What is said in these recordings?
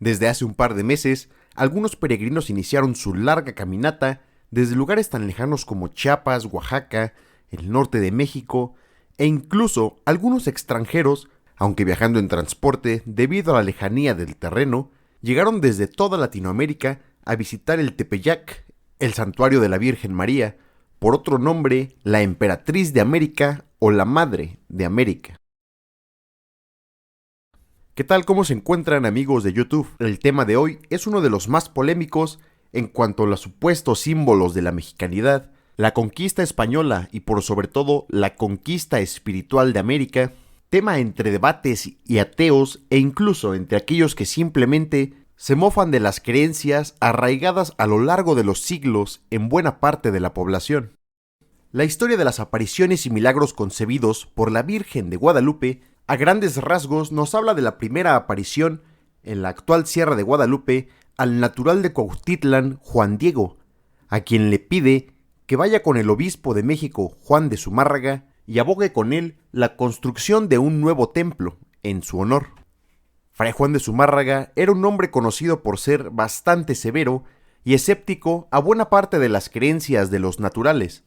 Desde hace un par de meses, algunos peregrinos iniciaron su larga caminata desde lugares tan lejanos como Chiapas, Oaxaca, el norte de México, e incluso algunos extranjeros, aunque viajando en transporte debido a la lejanía del terreno, llegaron desde toda Latinoamérica a visitar el Tepeyac, el santuario de la Virgen María, por otro nombre, la Emperatriz de América o la Madre de América. ¿Qué tal? ¿Cómo se encuentran, amigos de YouTube? El tema de hoy es uno de los más polémicos en cuanto a los supuestos símbolos de la mexicanidad, la conquista española y por sobre todo la conquista espiritual de América, tema entre debates y ateos e incluso entre aquellos que simplemente se mofan de las creencias arraigadas a lo largo de los siglos en buena parte de la población. La historia de las apariciones y milagros concebidos por la Virgen de Guadalupe a grandes rasgos nos habla de la primera aparición en la actual Sierra de Guadalupe al natural de Cuautitlán, Juan Diego, a quien le pide que vaya con el obispo de México, Juan de Zumárraga, y abogue con él la construcción de un nuevo templo en su honor. Fray Juan de Zumárraga era un hombre conocido por ser bastante severo y escéptico a buena parte de las creencias de los naturales,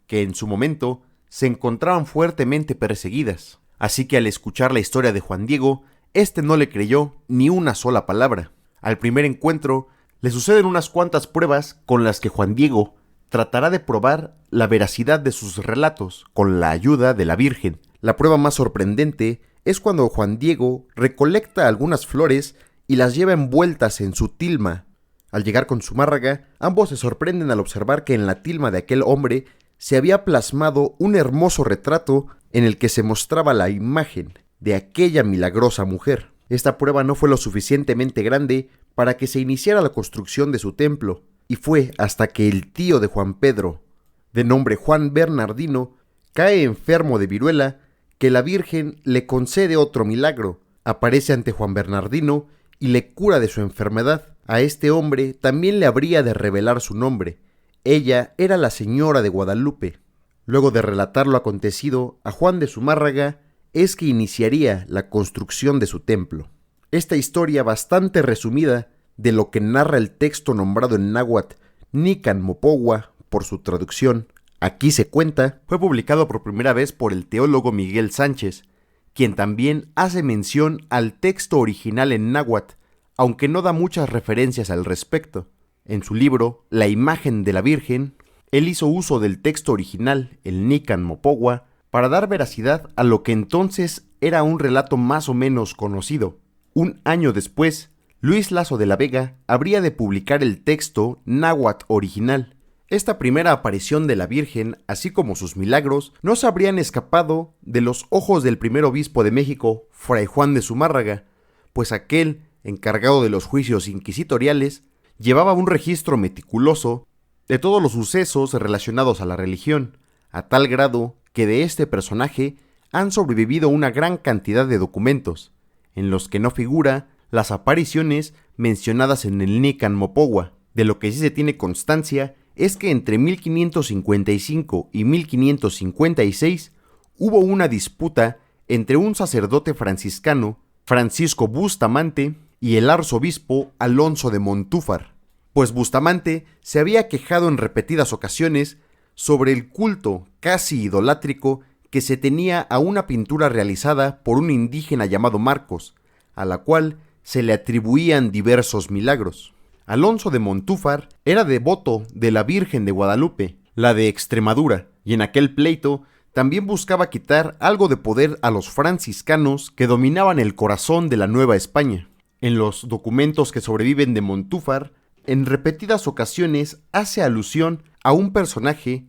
que en su momento se encontraban fuertemente perseguidas. Así que al escuchar la historia de Juan Diego, este no le creyó ni una sola palabra. Al primer encuentro, le suceden unas cuantas pruebas con las que Juan Diego tratará de probar la veracidad de sus relatos con la ayuda de la Virgen. La prueba más sorprendente es cuando Juan Diego recolecta algunas flores y las lleva envueltas en su tilma. Al llegar con Zumárraga, ambos se sorprenden al observar que en la tilma de aquel hombre se había plasmado un hermoso retrato en el que se mostraba la imagen de aquella milagrosa mujer. Esta prueba no fue lo suficientemente grande para que se iniciara la construcción de su templo, y fue hasta que el tío de Juan Pedro, de nombre Juan Bernardino, cae enfermo de viruela, que la Virgen le concede otro milagro. Aparece ante Juan Bernardino y le cura de su enfermedad. A este hombre también le habría de revelar su nombre. Ella era la Señora de Guadalupe. Luego de relatar lo acontecido a Juan de Zumárraga, es que iniciaría la construcción de su templo. Esta historia bastante resumida de lo que narra el texto nombrado en náhuatl Nican Mopogua, por su traducción, aquí se cuenta, fue publicado por primera vez por el teólogo Miguel Sánchez, quien también hace mención al texto original en náhuatl, aunque no da muchas referencias al respecto. En su libro, La imagen de la Virgen, él hizo uso del texto original, el Nican Mopogua, para dar veracidad a lo que entonces era un relato más o menos conocido. Un año después, Luis Lazo de la Vega habría de publicar el texto náhuatl original. Esta primera aparición de la Virgen, así como sus milagros, no se habrían escapado de los ojos del primer obispo de México, Fray Juan de Zumárraga, pues aquel, encargado de los juicios inquisitoriales, llevaba un registro meticuloso de todos los sucesos relacionados a la religión, a tal grado que de este personaje han sobrevivido una gran cantidad de documentos, en los que no figura las apariciones mencionadas en el Nican Mopogua. De lo que sí se tiene constancia es que entre 1555 y 1556 hubo una disputa entre un sacerdote franciscano, Francisco Bustamante, y el arzobispo Alonso de Montúfar, pues Bustamante se había quejado en repetidas ocasiones sobre el culto casi idolátrico que se tenía a una pintura realizada por un indígena llamado Marcos, a la cual se le atribuían diversos milagros. Alonso de Montúfar era devoto de la Virgen de Guadalupe, la de Extremadura, y en aquel pleito también buscaba quitar algo de poder a los franciscanos que dominaban el corazón de la Nueva España. En los documentos que sobreviven de Montúfar, en repetidas ocasiones hace alusión a un personaje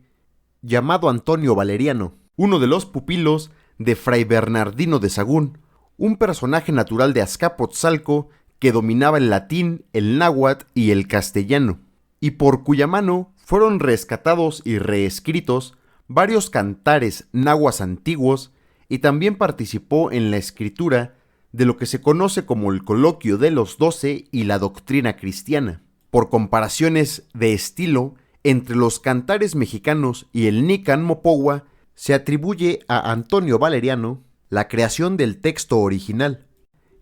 llamado Antonio Valeriano, uno de los pupilos de Fray Bernardino de Sahagún, un personaje natural de Azcapotzalco que dominaba el latín, el náhuatl y el castellano, y por cuya mano fueron rescatados y reescritos varios cantares náhuatl antiguos, y también participó en la escritura de lo que se conoce como el Coloquio de los 12 y la doctrina cristiana. Por comparaciones de estilo entre los cantares mexicanos y el Nican Mopogua, se atribuye a Antonio Valeriano la creación del texto original,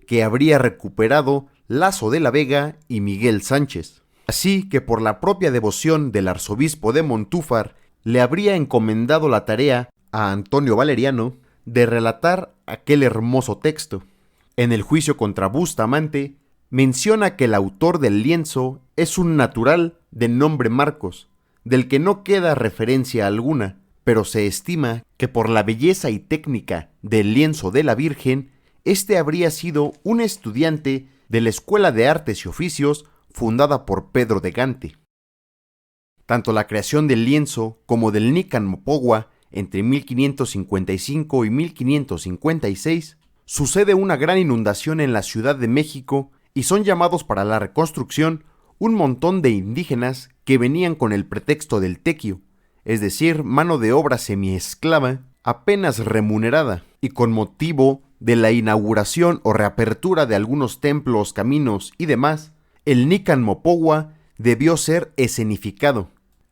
que habría recuperado Laso de la Vega y Miguel Sánchez. Así que por la propia devoción del arzobispo de Montúfar, le habría encomendado la tarea a Antonio Valeriano de relatar aquel hermoso texto. En el juicio contra Bustamante, menciona que el autor del lienzo es un natural de nombre Marcos, del que no queda referencia alguna, pero se estima que por la belleza y técnica del lienzo de la Virgen, este habría sido un estudiante de la Escuela de Artes y Oficios fundada por Pedro de Gante. Tanto la creación del lienzo como del Nican Mopogua entre 1555 y 1556, sucede una gran inundación en la Ciudad de México y son llamados para la reconstrucción un montón de indígenas que venían con el pretexto del tequio, es decir, mano de obra semiesclava, apenas remunerada, y con motivo de la inauguración o reapertura de algunos templos, caminos y demás, el Nican Mopogua debió ser escenificado.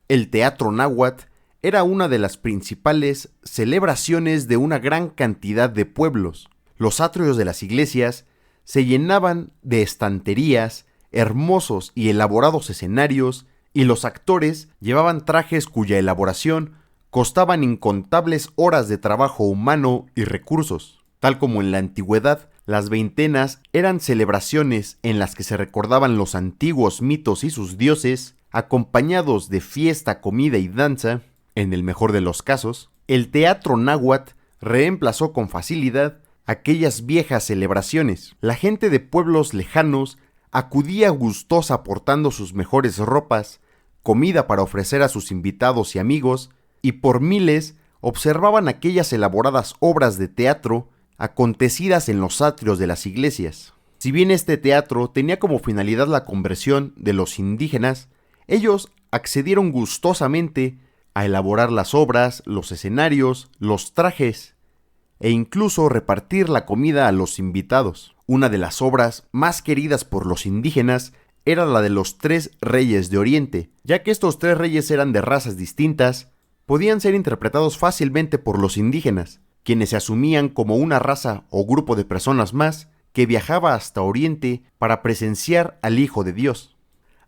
El teatro náhuatl era una de las principales celebraciones de una gran cantidad de pueblos. Los atrios de las iglesias se llenaban de estanterías, hermosos y elaborados escenarios, y los actores llevaban trajes cuya elaboración costaban incontables horas de trabajo humano y recursos. Tal como en la antigüedad, las veintenas eran celebraciones en las que se recordaban los antiguos mitos y sus dioses, acompañados de fiesta, comida y danza. En el mejor de los casos, el teatro náhuatl reemplazó con facilidad aquellas viejas celebraciones. La gente de pueblos lejanos acudía gustosa portando sus mejores ropas, comida para ofrecer a sus invitados y amigos, y por miles observaban aquellas elaboradas obras de teatro acontecidas en los atrios de las iglesias. Si bien este teatro tenía como finalidad la conversión de los indígenas, ellos accedieron gustosamente a elaborar las obras, los escenarios, los trajes e incluso repartir la comida a los invitados. Una de las obras más queridas por los indígenas era la de los 3 reyes de Oriente, ya que estos 3 reyes eran de razas distintas, podían ser interpretados fácilmente por los indígenas, quienes se asumían como una raza o grupo de personas más que viajaba hasta Oriente para presenciar al Hijo de Dios.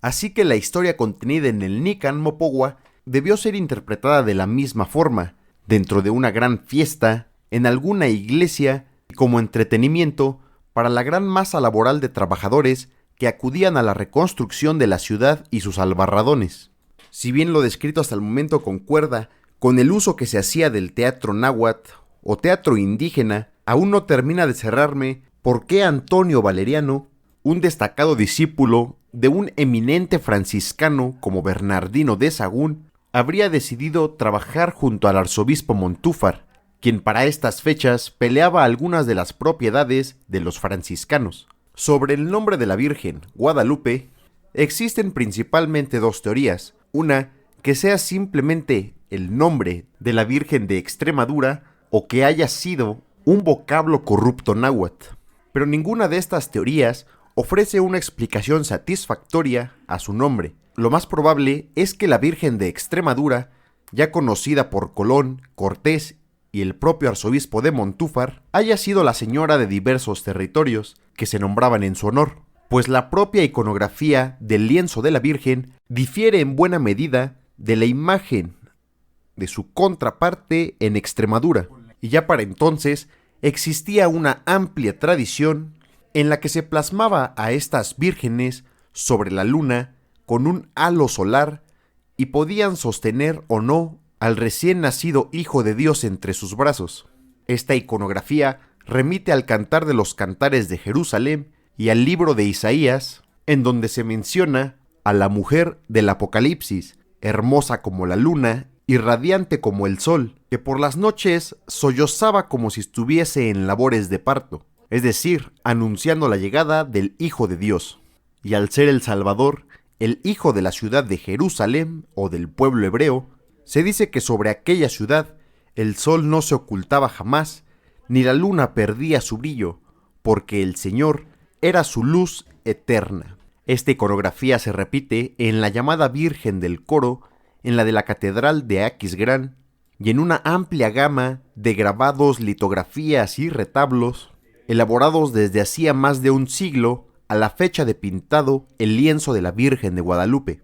Así que la historia contenida en el Nican Mopogua debió ser interpretada de la misma forma, dentro de una gran fiesta, en alguna iglesia, y como entretenimiento para la gran masa laboral de trabajadores que acudían a la reconstrucción de la ciudad y sus albarradones. Si bien lo descrito hasta el momento concuerda con el uso que se hacía del teatro náhuatl o teatro indígena, aún no termina de cerrarme por qué Antonio Valeriano, un destacado discípulo de un eminente franciscano como Bernardino de Sahagún, habría decidido trabajar junto al arzobispo Montúfar, quien para estas fechas peleaba algunas de las propiedades de los franciscanos. Sobre el nombre de la Virgen, Guadalupe, existen principalmente 2 teorías. Una, que sea simplemente el nombre de la Virgen de Extremadura o que haya sido un vocablo corrupto náhuatl. Pero ninguna de estas teorías ofrece una explicación satisfactoria a su nombre. Lo más probable es que la Virgen de Extremadura, ya conocida por Colón, Cortés y el propio arzobispo de Montúfar, haya sido la señora de diversos territorios que se nombraban en su honor, pues la propia iconografía del lienzo de la Virgen difiere en buena medida de la imagen de su contraparte en Extremadura, y ya para entonces existía una amplia tradición en la que se plasmaba a estas vírgenes sobre la luna con un halo solar y podían sostener o no al recién nacido Hijo de Dios entre sus brazos. Esta iconografía remite al Cantar de los Cantares de Jerusalén y al libro de Isaías, en donde se menciona a la mujer del Apocalipsis, hermosa como la luna y radiante como el sol, que por las noches sollozaba como si estuviese en labores de parto, es decir, anunciando la llegada del Hijo de Dios. Y al ser el Salvador, el Hijo de la ciudad de Jerusalén o del pueblo hebreo, se dice que sobre aquella ciudad el sol no se ocultaba jamás, ni la luna perdía su brillo, porque el Señor era su luz eterna. Esta iconografía se repite en la llamada Virgen del Coro, en la de la Catedral de Aquisgrán, y en una amplia gama de grabados, litografías y retablos, elaborados desde hacía más de un siglo a la fecha de pintado el lienzo de la Virgen de Guadalupe.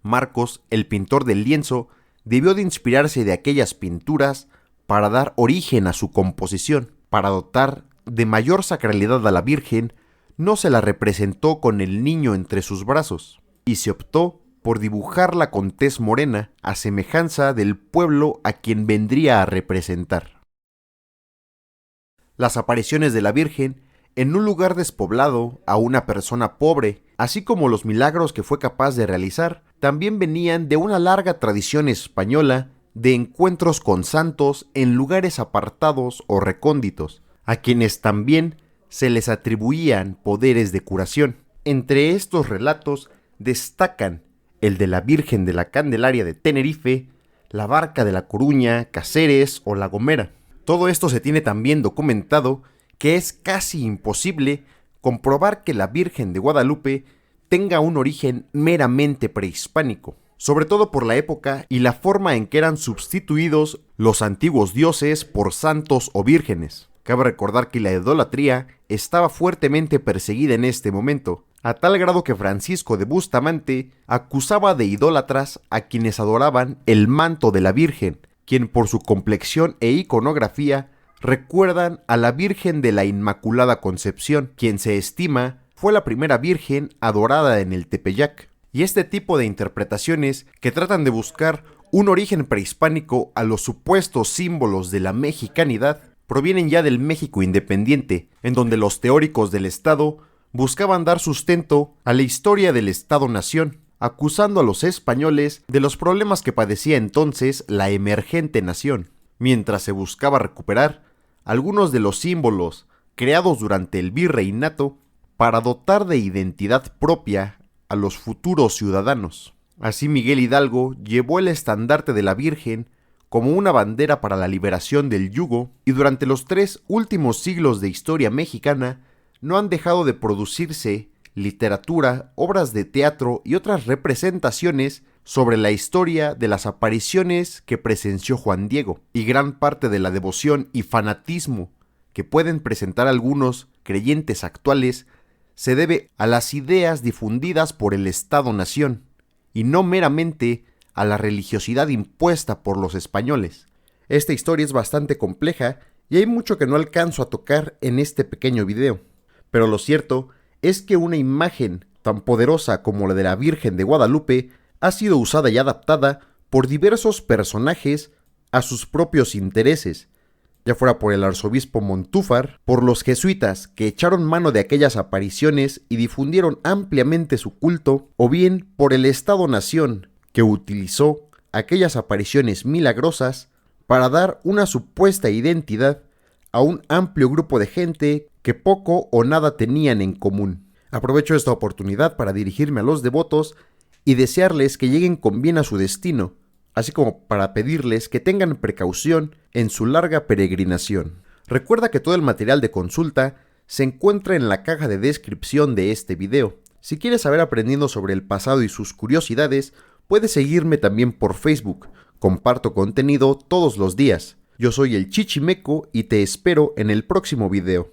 Marcos, el pintor del lienzo, debió de inspirarse de aquellas pinturas para dar origen a su composición. Para dotar de mayor sacralidad a la Virgen, no se la representó con el niño entre sus brazos, y se optó por dibujarla con tez morena, a semejanza del pueblo a quien vendría a representar. Las apariciones de la Virgen en un lugar despoblado a una persona pobre, así como los milagros que fue capaz de realizar, también venían de una larga tradición española de encuentros con santos en lugares apartados o recónditos, a quienes también se les atribuían poderes de curación. Entre estos relatos destacan el de la Virgen de la Candelaria de Tenerife, la Barca de La Coruña, Cáceres o La Gomera. Todo esto se tiene también documentado que es casi imposible comprobar que la Virgen de Guadalupe tenga un origen meramente prehispánico, sobre todo por la época y la forma en que eran sustituidos los antiguos dioses por santos o vírgenes. Cabe recordar que la idolatría estaba fuertemente perseguida en este momento, a tal grado que Francisco de Bustamante acusaba de idólatras a quienes adoraban el manto de la Virgen, quien por su complexión e iconografía recuerdan a la Virgen de la Inmaculada Concepción, quien se estima fue la primera virgen adorada en el Tepeyac. Y este tipo de interpretaciones que tratan de buscar un origen prehispánico a los supuestos símbolos de la mexicanidad provienen ya del México independiente, en donde los teóricos del Estado buscaban dar sustento a la historia del Estado-nación, acusando a los españoles de los problemas que padecía entonces la emergente nación, mientras se buscaba recuperar algunos de los símbolos creados durante el virreinato para dotar de identidad propia a los futuros ciudadanos. Así Miguel Hidalgo llevó el estandarte de la Virgen como una bandera para la liberación del yugo, y durante los 3 últimos siglos de historia mexicana no han dejado de producirse literatura, obras de teatro y otras representaciones sobre la historia de las apariciones que presenció Juan Diego, y gran parte de la devoción y fanatismo que pueden presentar algunos creyentes actuales se debe a las ideas difundidas por el Estado-nación, y no meramente a la religiosidad impuesta por los españoles. Esta historia es bastante compleja y hay mucho que no alcanzo a tocar en este pequeño video, pero lo cierto es que una imagen tan poderosa como la de la Virgen de Guadalupe ha sido usada y adaptada por diversos personajes a sus propios intereses, ya fuera por el arzobispo Montúfar, por los jesuitas que echaron mano de aquellas apariciones y difundieron ampliamente su culto, o bien por el Estado-nación que utilizó aquellas apariciones milagrosas para dar una supuesta identidad a un amplio grupo de gente que poco o nada tenían en común. Aprovecho esta oportunidad para dirigirme a los devotos y desearles que lleguen con bien a su destino, así como para pedirles que tengan precaución en su larga peregrinación. Recuerda que todo el material de consulta se encuentra en la caja de descripción de este video. Si quieres saber aprendiendo sobre el pasado y sus curiosidades, puedes seguirme también por Facebook. Comparto contenido todos los días. Yo soy el Chichimeco y te espero en el próximo video.